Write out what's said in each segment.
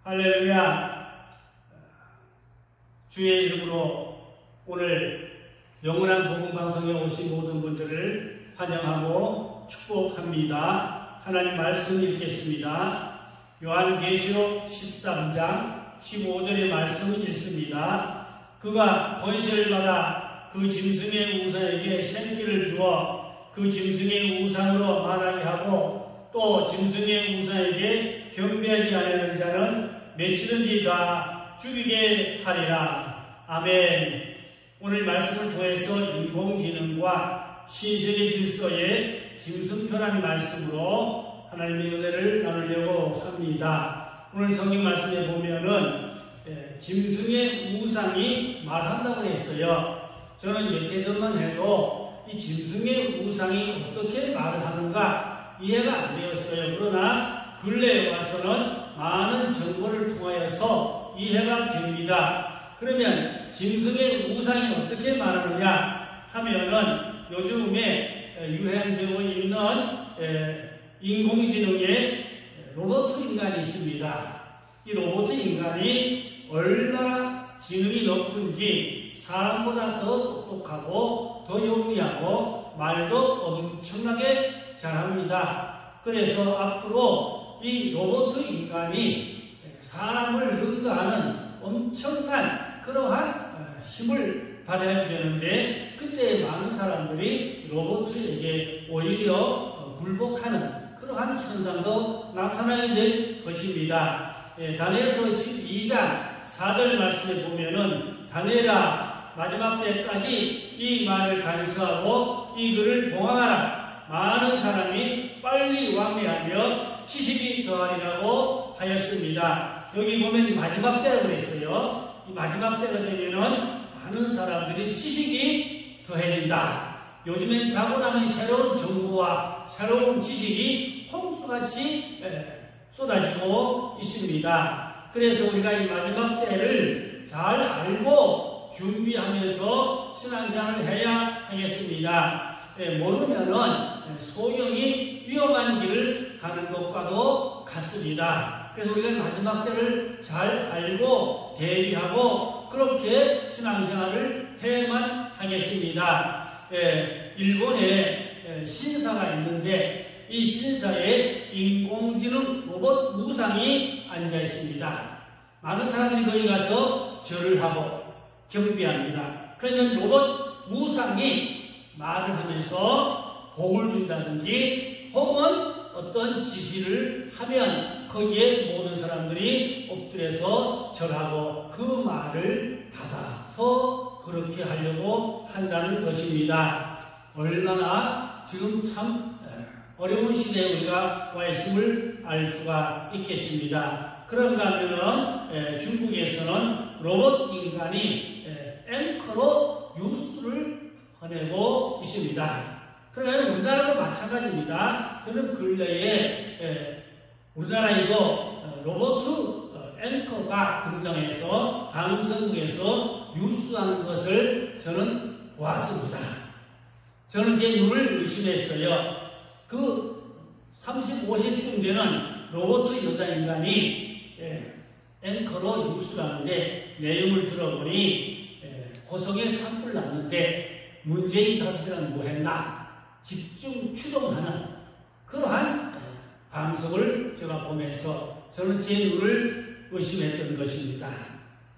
할렐루야. 주의 이름으로 오늘 영원한 복음방송에 오신 모든 분들을 환영하고 축복합니다. 하나님 말씀 읽겠습니다. 요한계시록 13장 15절의 말씀을 읽습니다. 그가 권세를 받아 그 짐승의 우상에게 생기를 주어 그 짐승의 우상으로 말하게 하고 또 짐승의 우상에게 경배하지 않는 자는 맺히든지 다 죽이게 하리라. 아멘. 오늘 말씀을 통해서 인공지능과 신세계 질서의 짐승편한 말씀으로 하나님의 은혜를 나누려고 합니다. 오늘 성경 말씀에 보면은 짐승의 우상이 말한다고 했어요. 저는 몇 해 전만 해도 이 짐승의 우상이 어떻게 말을 하는가 이해가 안 되었어요. 그러나 근래에 와서는 많은 정보를 통하여서 이해가 됩니다. 그러면 짐승의 우상이 어떻게 말하느냐 하면은 요즘에 유행되고 있는 인공지능의 로봇 인간이 있습니다. 이 로봇 인간이 얼마나 지능이 높은지 사람보다 더 똑똑하고 더 영리하고 말도 엄청나게 잘합니다. 그래서 앞으로 이 로봇 인간이 사람을 능가하는 엄청난 그러한 힘을 발휘하게 되는데 그때 많은 사람들이 로봇에게 오히려 굴복하는 그러한 현상도 나타나게 될 것입니다. 다니엘서 12장 4절 말씀에 보면은 다니엘아 마지막 때까지 이 말을 간수하고 이 글을 봉황하라. 많은 사람이 빨리 왕래하며 지식이 더하리라고 하였습니다. 여기 보면 마지막 때라고 했어요. 이 마지막 때가 되면은 많은 사람들이 지식이 더해진다. 요즘엔 자고 나면 새로운 정보와 새로운 지식이 홍수같이 쏟아지고 있습니다. 그래서 우리가 이 마지막 때를 잘 알고 준비하면서 신앙생활을 해야 하겠습니다. 모르면은 소경이 위험한 길을 가는 것과도 같습니다. 그래서 우리가 마지막 때를 잘 알고 대비하고 그렇게 신앙생활을 해야만 하겠습니다. 일본에 신사가 있는데 이 신사에 인공지능 로봇 우상이 앉아 있습니다. 많은 사람들이 거기 가서 절을 하고 경배합니다. 그러면 로봇 우상이 말을 하면서 복을 준다든지 혹은 어떤 지시를 하면 거기에 모든 사람들이 엎드려서 절하고 그 말을 받아서 그렇게 하려고 한다는 것입니다. 얼마나 지금 참 어려운 시대에 우리가 와 있음을 알 수가 있겠습니다. 그런가 하면은 중국에서는 로봇 인간이 앵커로 뉴스를 보내고 있습니다. 그러나 우리나라도 마찬가지입니다. 저는 근래에 우리나라에도 로봇 앵커가 등장해서 방송국에서 뉴스하는 것을 저는 보았습니다. 저는 제 눈을 의심했어요. 그 35세쯤 되는 로봇 여자 인간이 앵커로 뉴스를 하는데 내용을 들어보니 고성에 산불 났는데 문재인 다섯이랑 뭐 했나 집중 추동하는 그러한 방송을 제가 보면서 저는 제 눈을 의심했던 것입니다.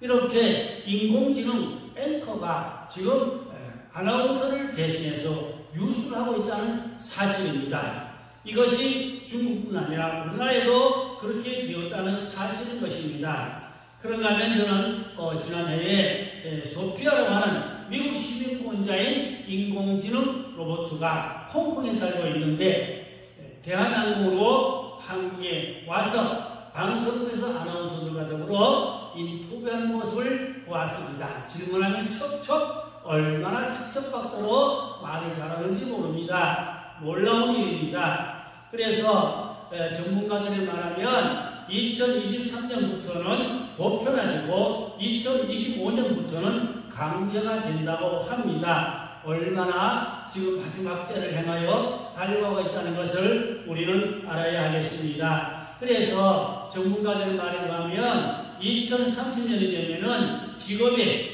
이렇게 인공지능 앵커가 지금 아나운서를 대신해서 뉴스를 하고 있다는 사실입니다. 이것이 중국뿐 아니라 우리나라에도 그렇게 되었다는 사실인 것입니다. 그런가 하면 저는 지난해에 소피아라고 하는 미국 시민권자인 인공지능 로봇가 홍콩에 살고 있는데 대한항공으로 한국에 와서 방송국에서 아나운서들과 더불어 인터뷰한 모습을 보았습니다. 질문하면 척척 얼마나 척척박사로 말을 잘하는지 모릅니다. 놀라운 일입니다. 그래서 전문가들이 말하면 2023년부터는 보편화되고 2025년부터는 강제가 된다고 합니다. 얼마나 지금 마지막 때를 향하여 달려가고 있다는 것을 우리는 알아야 하겠습니다. 그래서 전문가들의 말에 의하면 2030년이 되면은 직업의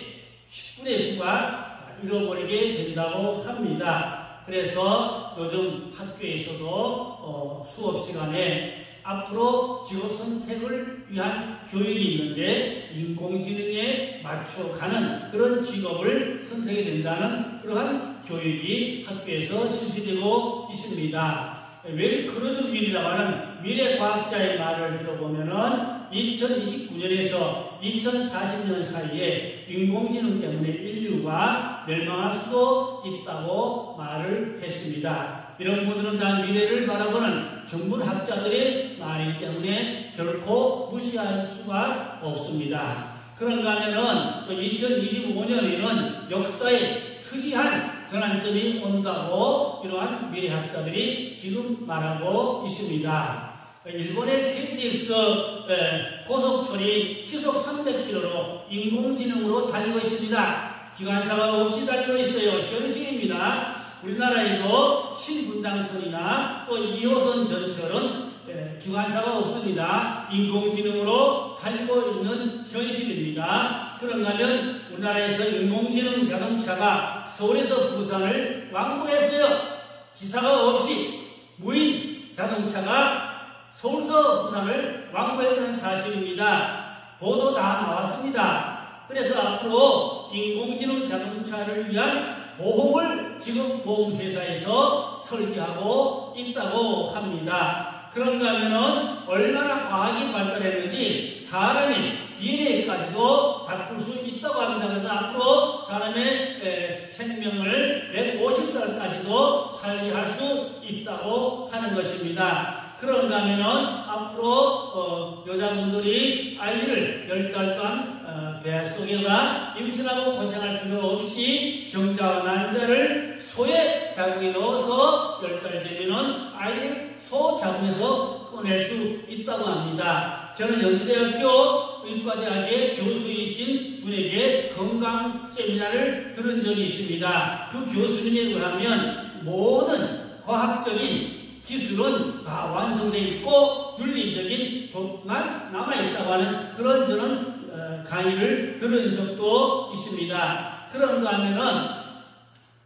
10분의 9가 잃어버리게 된다고 합니다. 그래서 요즘 학교에서도 수업 시간에 앞으로 직업 선택을 위한 교육이 있는데 인공지능에 맞춰가는 그런 직업을 선택이 된다는 그러한 교육이 학교에서 실시되고 있습니다. 왜 그런 일이라고 하는 미래과학자의 말을 들어보면은 2029년에서 2040년 사이에 인공지능 때문에 인류가 멸망할 수도 있다고 말을 했습니다. 이런 분들은 다 미래를 바라보는 전문학자들의 말이기 때문에 결코 무시할 수가 없습니다. 그런가 하면은 또 2025년에는 역사에 특이한 전환점이 온다고 이러한 미래학자들이 지금 말하고 있습니다. 일본의 KTX 고속철이 시속 300km로 인공지능으로 달리고 있습니다. 기관사가 없이 달리고 있어요. 현실입니다. 우리나라에도 신분당선이나 또 2호선 전철은 기관사가 없습니다. 인공지능으로 달리고 있는 현실입니다. 그런가 하면 우리나라에서 인공지능 자동차가 서울에서 부산을 왕복했어요. 기사가 없이 무인 자동차가 서울서 부산을 왕복했다는 사실입니다. 보도 다 나왔습니다. 그래서 앞으로 인공지능 자동차를 위한 보험을 지금 보험회사에서 설계하고 있다고 합니다. 그런가 하면은 얼마나 과학이 발달했는지 사람의 DNA까지도 바꿀 수 있다고 합니다. 그래서 앞으로 사람의 생명을 150살까지도 살게 할 수 있다고 하는 것입니다. 그런가 하면은 앞으로 여자분들이 아이를 10달 동안 배 속에다 임신하고 고생할 필요 없이 정자와 난자를 소에 자궁에 넣어서 10달 되면은 아이를 소 자궁에서 꺼낼 수 있다고 합니다. 저는 연세대학교 의과대학의 교수이신 분에게 건강 세미나를 들은 적이 있습니다. 그 교수님에 의하면 모든 과학적인 기술은 다 완성되어 있고 윤리적인 법만 남아있다고 하는 그런 저는 강의를 들은 적도 있습니다. 그런가 하면은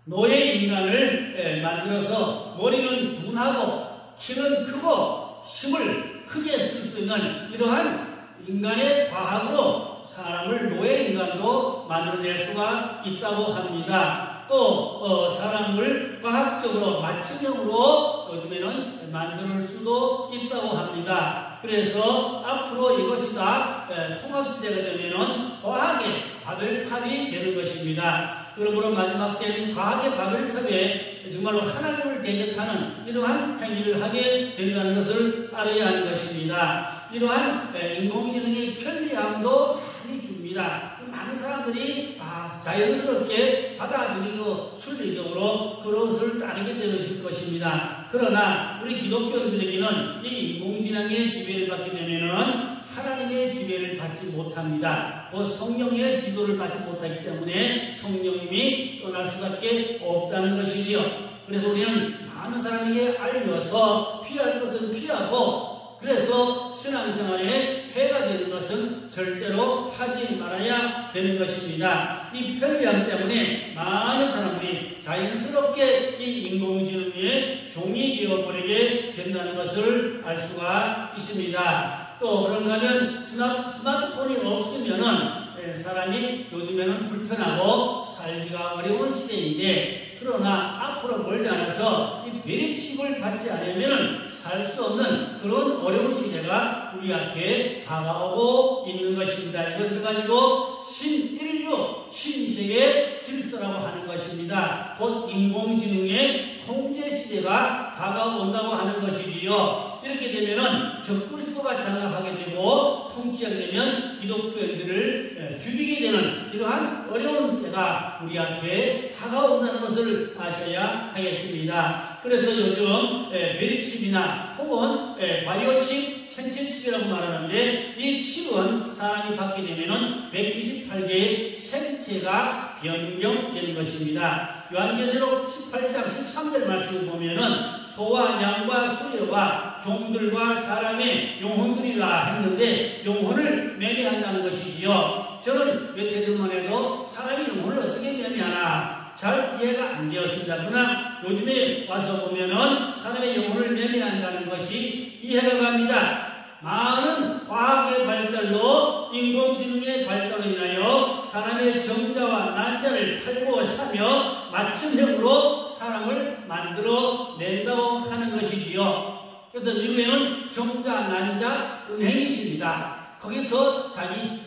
노예 인간을 만들어서 머리는 둔하고 키는 크고 힘을 크게 쓸 수 있는 이러한 인간의 과학으로 사람을 노예 인간으로 만들어낼 수가 있다고 합니다. 또 사람을 과학적으로 맞춤형으로 요즘에는 만들 수도 있다고 합니다. 그래서 앞으로 이것이 다 통합시대가 되면은 과학의 바벨탑이 되는 것입니다. 그러므로 마지막 때는 과학의 바벨탑에 정말로 하나님을 대적하는 이러한 행위를 하게 된다는 것을 알아야 하는 것입니다. 이러한 인공지능의 편리함도 많이 줍니다. 많은 사람들이 자연스럽게 받아들이고 순리적으로 그것을 따르게 되실 것입니다. 그러나 우리 기독교인들에게는 이 인공지능의 지배를 받게 되면은 하나님의 지배를 받지 못합니다. 그 성령의 지도를 받지 못하기 때문에 성령님이 떠날 수밖에 없다는 것이지요. 그래서 우리는 많은 사람에게 알려서 피할 것은 피하고 그래서 신앙생활에 해가 되는 것은 절대로 하지 말아야 되는 것입니다. 이 편리함 때문에 많은 사람들이 자연스럽게 이 인공지능의 종이 되어버리게 된다는 것을 알 수가 있습니다. 또 그런가 하면 스마트폰이 없으면은 사람이 요즘에는 불편하고 살기가 어려운 시대인데 그러나 앞으로 멀지 않아서 이 베리칩을 받지 않으면 살 수 없는 그런 어려운 시대가 우리 앞에 다가오고 있는 것입니다. 이것을 가지고 신인류, 신세계 질서라고 하는 것입니다. 곧 인공지능의 통제 시대가 다가온다고 하는 것이지요. 이렇게 되면은 적그리스도가 장악하게 되고 통치하게 되면 기독교인들을 죽이게 되는 이러한 어려운 때가 우리 앞에 다가온다는 것을 아셔야 하겠습니다. 그래서 요즘 베리칩이나 혹은 바이오칩, 생체칩이라고 말하는데 이 칩은 사람이 받게 되면은 128개의 생체가 변경되는 것입니다. 요한계시록 18장 13절 말씀을 보면은 소와 양과 수레와 종들과 사람의 영혼들이라 하는데 영혼을 매매한다는 것이지요. 저는 몇 해 전만 해도 사람이 영혼을 어떻게 매매하나 잘 이해가 안 되었습니다. 그러나 요즘에 와서 보면은 사람의 영혼을 매매한다는 것이 이해가 갑니다. 많은 과학의 발달로 인공지능의 발달로 인하여 사람의 정자와 난자를 팔고 사며 맞춤형으로 사람을 만들어 낸다고 하는 것이지요. 그래서 미국에는 정자, 난자, 은행이 있습니다. 거기서 자기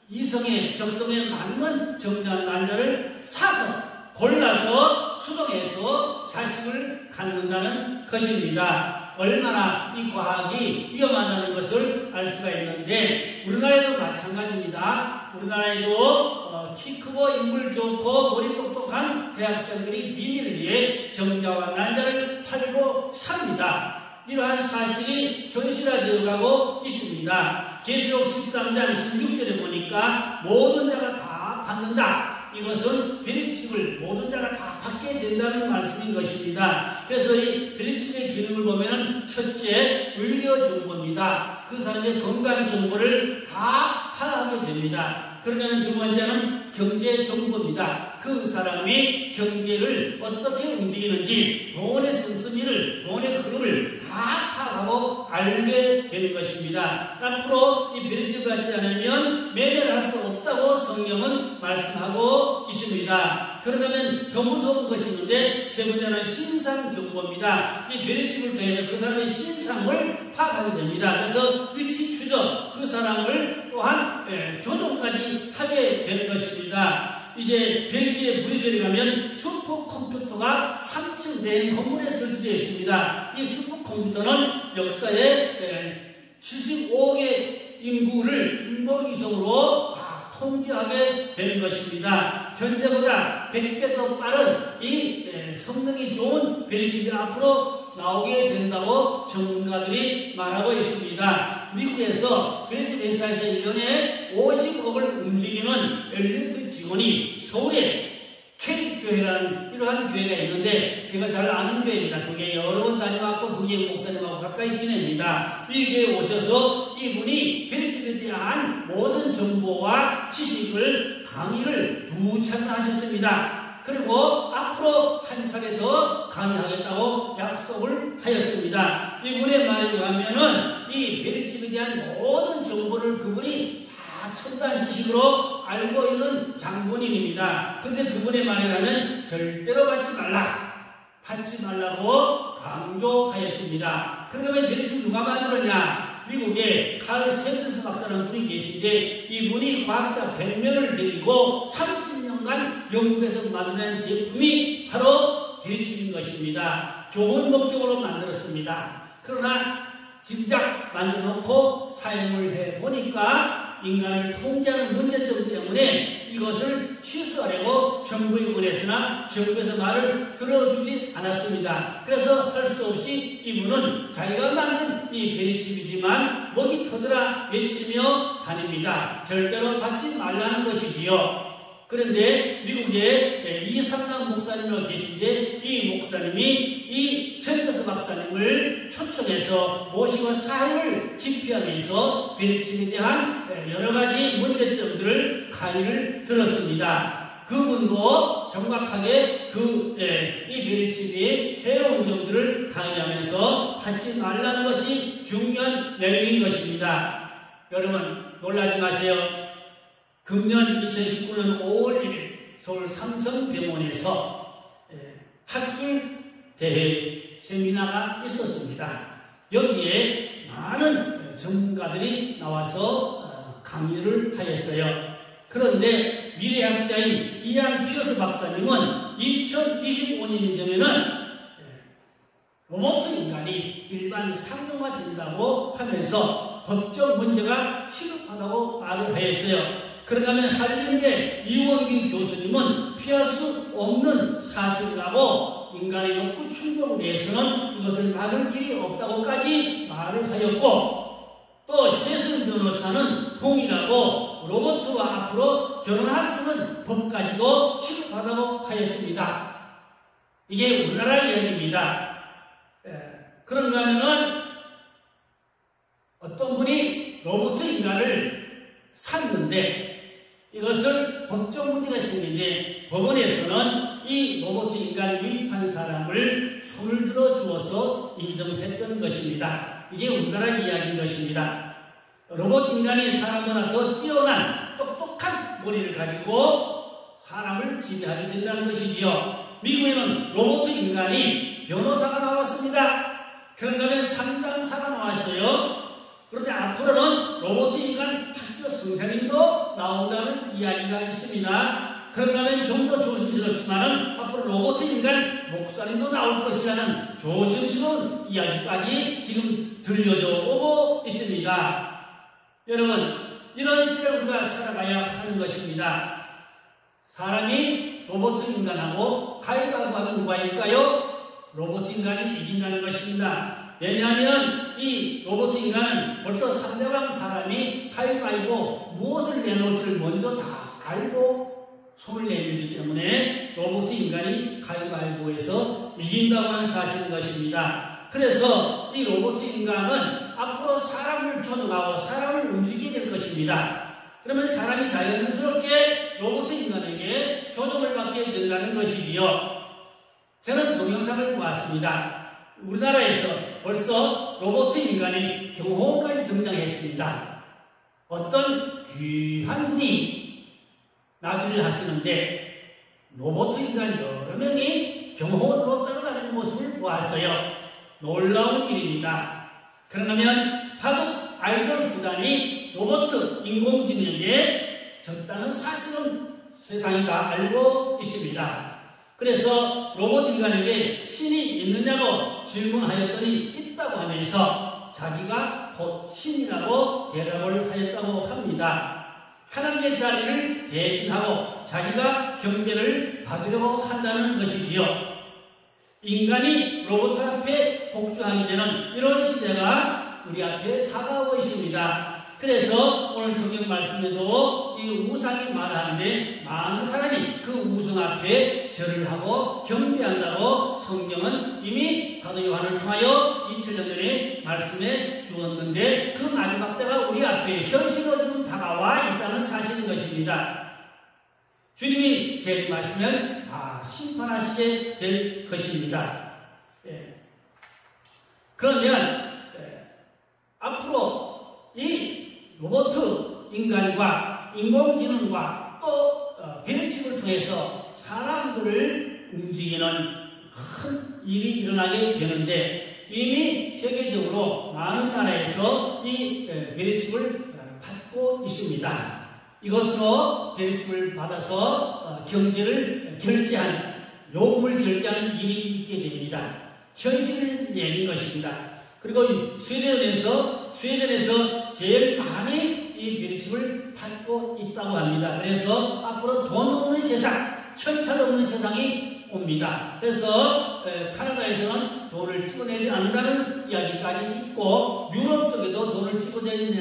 이성의 적성에 맞는 정자, 난자를 사서 골라서 수동해서 자식을 갖는다는 것입니다. 얼마나 이 과학이 위험하다는 것을 알 수가 있는데 우리나라에도 마찬가지입니다. 우리나라에도 키 크고 인물 좋고 머리 똑똑한 대학생들이 비밀을 위해 정자와 난자를 팔고 삽니다. 이러한 사실이 현실화되어 가고 있습니다. 계시록 13장 16절에 보니까 모든 자가 다 받는다. 이것은 베리칩을 모든 자가 다 받게 된다는 말씀인 것입니다. 그래서 이 베리칩의 기능을 보면은 첫째, 의료 정보입니다. 그 사람의 건강 정보를 다 파악하게 됩니다. 그러면 두 번째는 경제 정보입니다. 그 사람이 경제를 어떻게 움직이는지, 돈의 씀씀이를, 돈의 흐름을 다 파악하고 알게 되는 것입니다. 앞으로 이 베리칩을 받지 않으면 매매를 할 수 없다고 성경은 말씀하고 있습니다. 그러면 더 무서운 것이 있는데 세 번째는 신상 정보입니다. 이 베리칩을 통해서 그 사람의 신상을 파악하게 됩니다. 그래서 위치 추적, 그 사람을 또한 조종까지 하게 되는 것입니다. 이제 벨기에 브뤼셀에 가면 슈퍼컴퓨터가 3층 된 건물에 설치되어 있습니다. 이 슈퍼컴퓨터는 역사에 75억의 인구를 인공위성으로 통제하게 되는 것입니다. 현재보다 100배 더 빠른 이 성능이 좋은 베리칩이 앞으로 나오게 된다고 전문가들이 말하고 있습니다. 미국에서 베리칩 회사에서 1년에 50억을 움직이는 엘리트 직원이 서울에 캐릭교회라는 이러한 교회가 있는데 제가 잘 아는 교회입니다. 그게 여러 번 다녀왔고 그게 목사님하고 가까이 지냅니다. 이 교회에 오셔서 이분이 베리칩에 대한 모든 정보와 지식을 강의를 2차례 하셨습니다. 그리고 앞으로 한 차례 더 강의하겠다고 약속을 하였습니다. 이분의 말에 의하면은 이 베리칩에 대한 모든 정보를 그분이 다 첨단 지식으로 알고 있는 장본인입니다. 그런데 그분의 말에 의하면 절대로 받지 말라고 강조하였습니다. 그러면 베리칩 누가 만들었냐? 미국에 칼 샌더스 박사라는 분이 계신데 이분이 과학자 100명을 데리고 30년간 연구해서 만든 제품이 바로 베리칩인 것입니다. 좋은 목적으로 만들었습니다. 그러나 진작 만들어놓고 사용을 해보니까 인간을 통제하는 문제점 때문에 이것을 취소하려고 정부에 보냈으나 정부에서 말을 들어주지 않았습니다. 그래서 할 수 없이 이분은 자기가 만든 이 베리칩이지만 목이 터져라 외치며 다닙니다. 절대로 받지 말라는 것이지요. 그런데 미국에 이상남 목사님으로 계신데 이 목사님이 이 샌더스 박사님을 초청해서 모시고 사회를 집필하면서 베리칩에 대한 여러 가지 문제점들을 강의를 들었습니다. 그분도 정확하게 이 베리칩의 해로운 점들을 강의하면서 받지 말라는 것이 중요한 내용인 것입니다. 여러분 놀라지 마세요. 금년 2019년 5월 1일 서울 삼성병원에서 학술대회 세미나가 있었습니다. 여기에 많은 전문가들이 나와서 강의를 하였어요. 그런데 미래학자인 이안 피어스 박사님은 2025년 전에는 로봇 인간이 일반 상용화 된다고 하면서 법적 문제가 시급하다고 말을 하였어요. 그러면 한림대 이원규 교수님은 피할 수 없는 사실이라고 인간의 욕구 충족을 위해서는 이것을 막을 길이 없다고까지 말을 하였고 또 세슨 변호사는 동일하고 로봇과 앞으로 결혼할 수 있는 법까지도 시급하다고 하였습니다. 이게 우리나라 이야기입니다. 그런가 하면은 어떤 분이 로봇 인간을 샀는데 이것을 법적 문제가 생기는데 법원에서는 이 로봇 인간 유입한 사람을 손을 들어 주어서 인정했던 것입니다. 이게 우리나라 이야기인 것입니다. 로봇 인간이 사람보다 더 뛰어난 똑똑한 머리를 가지고 사람을 지배하게 된다는 것이지요. 미국에는 로봇 인간이 변호사가 나왔습니다. 그런가 하면 상담사가 나왔어요. 그런데 앞으로는 로봇 인간 학교 선생님도 나온다는 이야기가 있습니다. 그런가 하면 좀 더 조심스럽지만은 앞으로 로봇 인간 목사님도 나올 것이라는 조심스러운 이야기까지 지금 들려져 오고 있습니다. 여러분, 이런 시대를 우리가 살아가야 하는 것입니다. 사람이 로봇 인간하고 가위바위보 하면 누가 이길까요? 로봇 인간이 이긴다는 것입니다. 왜냐하면 이 로봇 인간은 벌써 상대방 사람이 가위바위보 무엇을 내놓을지를 먼저 다 알고 손을 내밀기 때문에 로봇 인간이 가위바위보에서 이긴다고 하는 사실인 것입니다. 그래서 이 로봇 인간은 앞으로 사람을 조종하고 사람을 움직이게 될 것입니다. 그러면 사람이 자연스럽게 로봇 인간에게 조종을 받게 된다는 것이지요. 저는 동영상을 보았습니다. 우리나라에서 벌써 로봇 인간이 경호원까지 등장했습니다. 어떤 귀한 분이 나주를 하시는데 로봇 인간 여러 명이 경호원으로 따라다니는 모습을 보았어요. 놀라운 일입니다. 그러면 바둑 아이돌 구단이 로봇 인공지능에게 졌다는 사실은 세상이 다 알고 있습니다. 그래서 로봇 인간에게 신이 있느냐고 질문하였더니 있다고 하면서 자기가 곧 신이라고 대답을 하였다고 합니다. 하나님의 자리를 대신하고 자기가 경배를 받으려고 한다는 것이지요. 인간이 로봇 앞에 복종하게 되는 이런 시대가 우리 앞에 다가오고 있습니다. 그래서 오늘 성경 말씀에도 이 우상이 말하는데 많은 사람이 그 우상 앞에 절을 하고 경배한다고 성경은 이미 사도 요한을 통하여 2000년 전에 말씀해 주었는데 그 마지막 때가 우리 앞에 현실로 지금 다가와 있다는 사실인 것입니다. 주님이 재림하시면 다 심판하시게 될 것입니다. 그러면 앞으로 이 로봇 인간과 인공지능과 또 계획집을 통해서 사람들을 움직이는 큰 일이 일어나게 되는데 이미 세계적으로 많은 나라에서 이 계획집을 받고 있습니다. 이것으로 계획집을 받아서 경제를 결제하는 요금을 결제하는 일이 있게 됩니다. 현실을 내린 것입니다. 그리고 스웨덴에서 제일 많이 이 계획집을 받고 있다고 합니다. 그래서 앞으로 돈 없는 세상, 현찰 없는 세상이 옵니다. 그래서 카나다에서는 돈을 찍어내지 않는다는 이야기까지 있고 유럽 쪽에도 돈을 찍어내지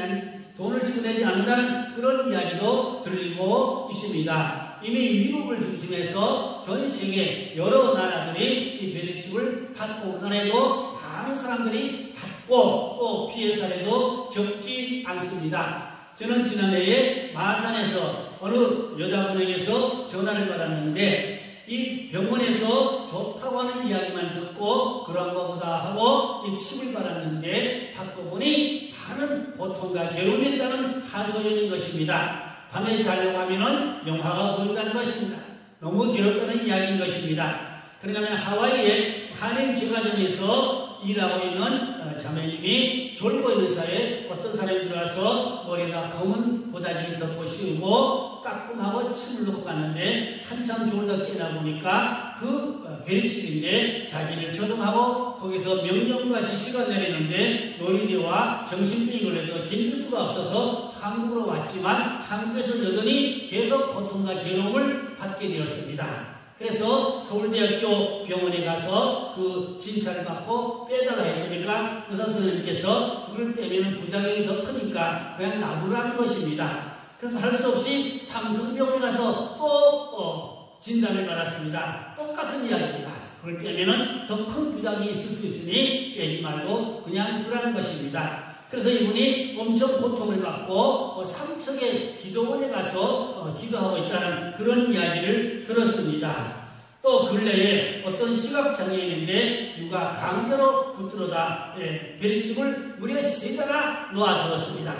않는다는 그런 이야기도 들리고 있습니다. 이미 미국을 중심해서 전 세계 여러 나라들이 이 계획집을 받고 우리나라에도 많은 사람들이 받고 또 피해 사례도 적지 않습니다. 저는 지난해에 마산에서 어느 여자분에게서 전화를 받았는데 이 병원에서 좋다고 하는 이야기만 듣고 그런 것보다 하고 이 칩을 받았는데 받고 보니 많은 고통과 괴로움이 있다는 하소연인 것입니다. 밤에 자려고 하면은 영화가 보인다는 것입니다. 너무 괴롭다는 이야기인 것입니다. 그러면 하와이의 한인 제과점에서 일하고 있는 자매님이 졸고 있는 사이에 어떤 사람이 들어와서 머리에다 검은 보자기를 덮고 씌우고 따끔하고 침을 놓고 갔는데 한참 졸다 깨나 보니까 그 괴리칩인데 자기를 조종하고 거기서 명령과 지시가 내리는데 노이즈와 정신병이 걸려서 견딜 수가 없어서 한국으로 왔지만 한국에서 여전히 계속 고통과 괴로움을 받게 되었습니다. 그래서 서울대학교 병원에 가서 그 진찰을 받고 빼달라 해주니까 의사 선생님께서 그걸 빼면 부작용이 더 크니까 그냥 놔두라는 것입니다. 그래서 할 수 없이 삼성병원에 가서 또 진단을 받았습니다. 똑같은 이야기입니다. 그걸 빼면 더 큰 부작용이 있을 수 있으니 빼지 말고 그냥 두라는 것입니다. 그래서 이분이 엄청 고통을 받고 삼척의 기도원에 가서 기도하고 있다는 그런 이야기를 들었습니다. 또 근래에 어떤 시각장애인인데 누가 강제로 붙들어다 베리집을 무려 세다가 놓아주었습니다.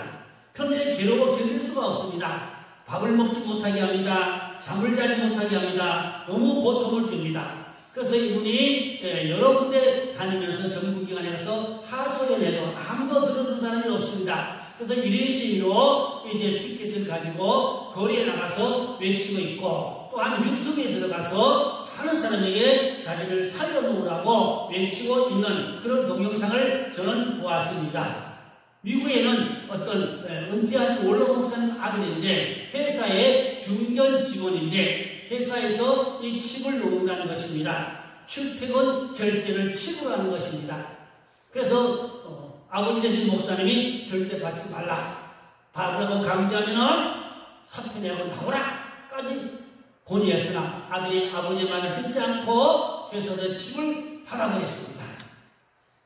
그런데 괴로워 견딜 수가 없습니다. 밥을 먹지 못하게 합니다. 잠을 자지 못하게 합니다. 너무 고통을 줍니다. 그래서 이분이 여러 군데 다니면서 정부기관에 가서 하소연을 해도 아무도 들어주는 사람이 없습니다. 그래서 1인 시위로 이제 티켓을 가지고 거리에 나가서 외치고 있고, 또한 유튜브에 들어가서 하는 사람에게 자기를 살려놓으라고 외치고 있는 그런 동영상을 저는 보았습니다. 미국에는 어떤 은퇴하신 원로 목사님 아들인데 회사의 중견 직원인데 회사에서 이 칩을 놓는다는 것입니다. 출퇴근 결제를 칩으로 하는 것입니다. 그래서 아버지 되신 목사님이 절대 받지 말라, 받으라고 강제하면은 사표 내고 나오라까지 건의했으나 아들이 아버지의 말을 듣지 않고 회사에서 칩을 받아버렸습니다.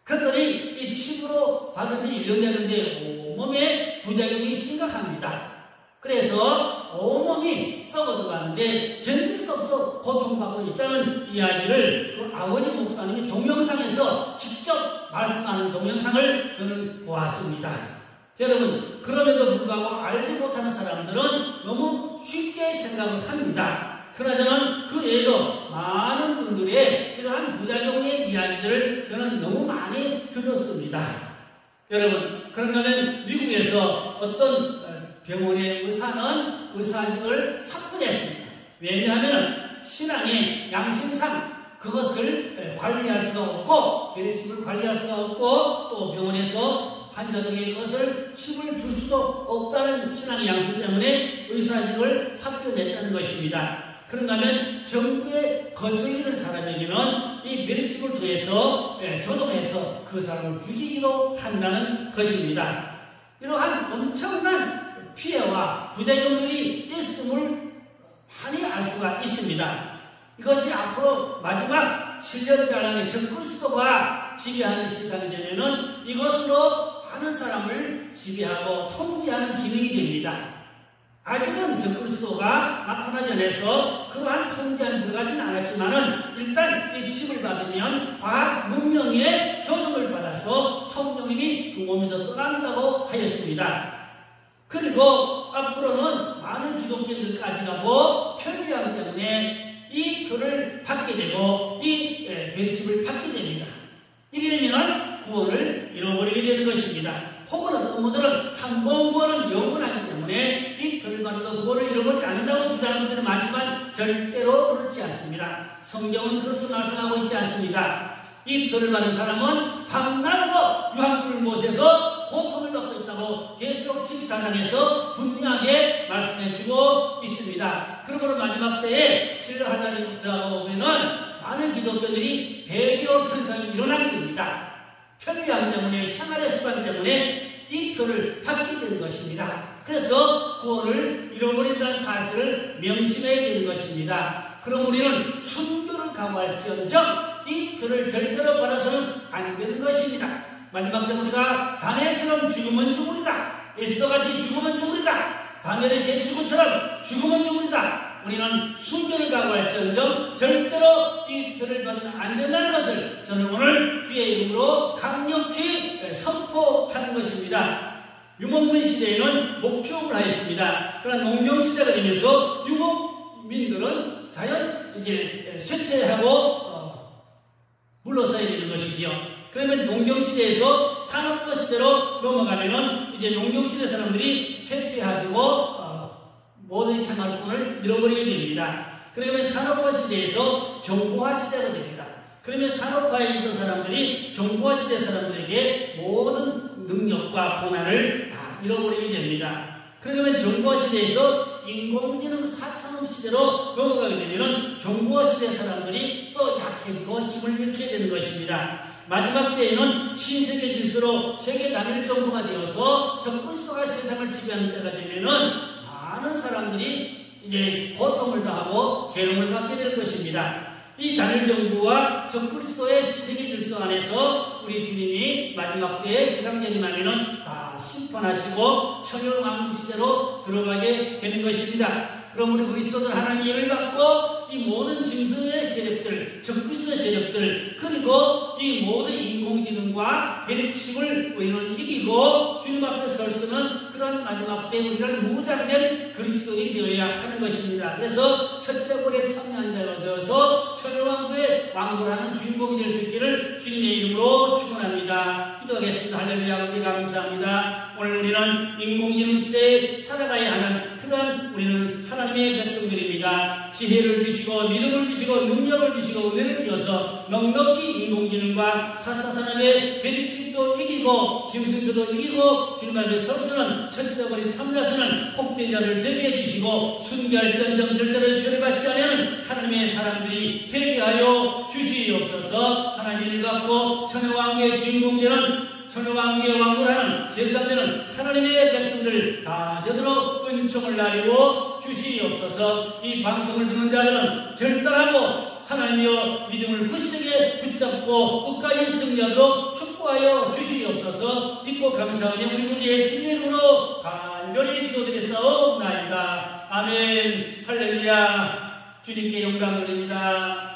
그랬더니 이 칩으로 받은 지 1년 되는데 온몸에 부작용이 심각합니다. 그래서 온몸이 썩어들어가는데 견딜 수 없어 고통받고 있다는 이야기를 그 아버지 목사님이 동영상에서 직접 말씀하는 동영상을 저는 보았습니다. 여러분, 그럼에도 불구하고 알지 못하는 사람들은 너무 쉽게 생각을 합니다. 그러자면 그 외에도 많은 분들의 이러한 부작용의 이야기들을 저는 너무 많이 들었습니다. 여러분, 그런가 하면 미국에서 어떤 병원의 의사는 의사직을 사표냈습니다. 왜냐하면 신앙의 양심상 그것을 관리할 수가 없고, 베리칩을 관리할 수가 없고, 또 병원에서 환자들에게 그것을 칩을 줄 수도 없다는 신앙의 양심 때문에 의사직을 사표냈다는 것입니다. 그런가 하면 정부에 거슬리는 사람에게는 이 베리칩을 통해서 조종해서 그 사람을 죽이기도 한다는 것입니다. 이러한 엄청난 피해와 부작용들이 있음을 많이 알 수가 있습니다. 이것이 앞으로 마지막 7년가량의 전 그리스도가 지배하는 시간이 되면은 이것으로 많은 사람을 지배하고 통제하는 기능이 됩니다. 아직은 전 그리스도가 나타나지 않아서 그러한 통제안에 들어가지는 않았지만은 일단 이 칩을 받으면 과학 문명의 조정을 받아서 성령님이 그 몸에서 떠난다고 하였습니다. 그리고 앞으로는 많은 기독교인들까지 가고 편리함 때문에 이 표를 받게 되고 이 베리칩을 받게 됩니다. 이게 되면 구원을 잃어버리게 되는 것입니다. 혹은 어떤 분들은 한 번 구원은 영원하기 때문에 이 표를 받아도 구원을 잃어버리지 않는다고 주장하는 분들은 많지만 절대로 그렇지 않습니다. 성경은 그렇게 말씀하고 있지 않습니다. 이 표를 받은 사람은 밤낮으로 유황불 못에서 고통을 받고 있다고 계시록 14장에서 분명하게 말씀해주고 있습니다. 그러므로 마지막 때에 신뢰하다니 들어보면은 많은 기독교들이 배교 현상이 일어나게 됩니다. 편리함 때문에, 생활의 습관 때문에 이 표를 받게 되는 것입니다. 그래서 구원을 잃어버린다는 사실을 명심해야 되는 것입니다. 그럼 우리는 순교를 각오할지언정 이 표를 절대로 받아서는 안 되는 것입니다. 마지막 때 우리가 다니엘처럼 죽으면 죽으리다, 에스더같이 죽으면 죽으리다, 다니엘의 제 친구처럼 죽으면 죽으리다, 우리는 순교를 각오할지언정 절대로 이 표를 받으면 안 된다는 것을 저는 오늘 주의 이름으로 강력히 선포하는 것입니다. 유목민 시대에는 목축을 하였습니다. 그러나 농경 시대가 되면서 유목민들은 자연 이제 쇠퇴하고 물러서야 되는 것이지요. 그러면 농경시대에서 산업화 시대로 넘어가면은 이제 농경시대 사람들이 쇠퇴하고 모든 생활권을 잃어버리게 됩니다. 그러면 산업화 시대에서 정보화 시대가 됩니다. 그러면 산업화에 있던 사람들이 정보화 시대 사람들에게 모든 능력과 권한을 다 잃어버리게 됩니다. 그러면 정보화 시대에서 인공지능 4차원 시대로 넘어가게 되면 정보화 시대 사람들이 또 약해지고 힘을 잃게 되는 것입니다. 마지막 때에는 신세계 질서로 세계 단일 정부가 되어서 전 그리스도가 세상을 지배하는 때가 되면은 많은 사람들이 이제 고통을 당하고 괴로움을 받게 될 것입니다. 이 단일 정부와 전 그리스도의 세계 질서 안에서 우리 주님이 마지막 때에 세상 재림하면은 심판하시고 천연왕국 시대로 들어가게 되는 것입니다. 그럼 우리 그리스도들 하나님의 일을 갖고 이 모든 짐승의 세력들, 적그리스도의 세력들, 그리고 이 모든 인공지능과 배립식을 우리는 이기고 주님 앞에 설 수 있는 그런 마지막 때 우리는 무장된 그리스도인이 되어야 하는 것입니다. 그래서 첫째 볼에 참여한 자가 되어서 천연왕국의 왕국을 하는 주인공이 될 수 있기를 주님의 이름으로 축원합니다. 기도하겠습니다. 할렐루야. 아버지 감사합니다. 오늘 우리는 인공지능 시대에 살아가야 하는 그러한 우리는 하나님의 백성들입니다. 지혜를 주시고 믿음을 주시고 능력을 주시고 은혜를 주셔서 넉넉히 인공지능과 4차 산업의 배립식도 이기고 짐승들도 이기고 주님 앞에 서서는 첫째거리 참나서는 복된 자를 되게 해주시고 순결전정 절대로 별받지 않는 하나님의 사람들이 되게 하여 주시옵소서. 하나님을 갖고 천여왕국의 주인공 되는 천여왕국의 왕국을 하는 제사되는 하나님의 백성들 다 되도록 은총을 나리고 주시옵소서. 이 방송을 듣는 자들은 결단하고 하나님의 믿음을 굳세게 붙잡고 끝까지 승리하도록 축복하여 주시옵소서. 믿고 감사하며 우리 구주 예수님의 이름으로 간절히 기도드렸사옵나이다. 아멘. 할렐루야. 주님께 영광 돌립니다.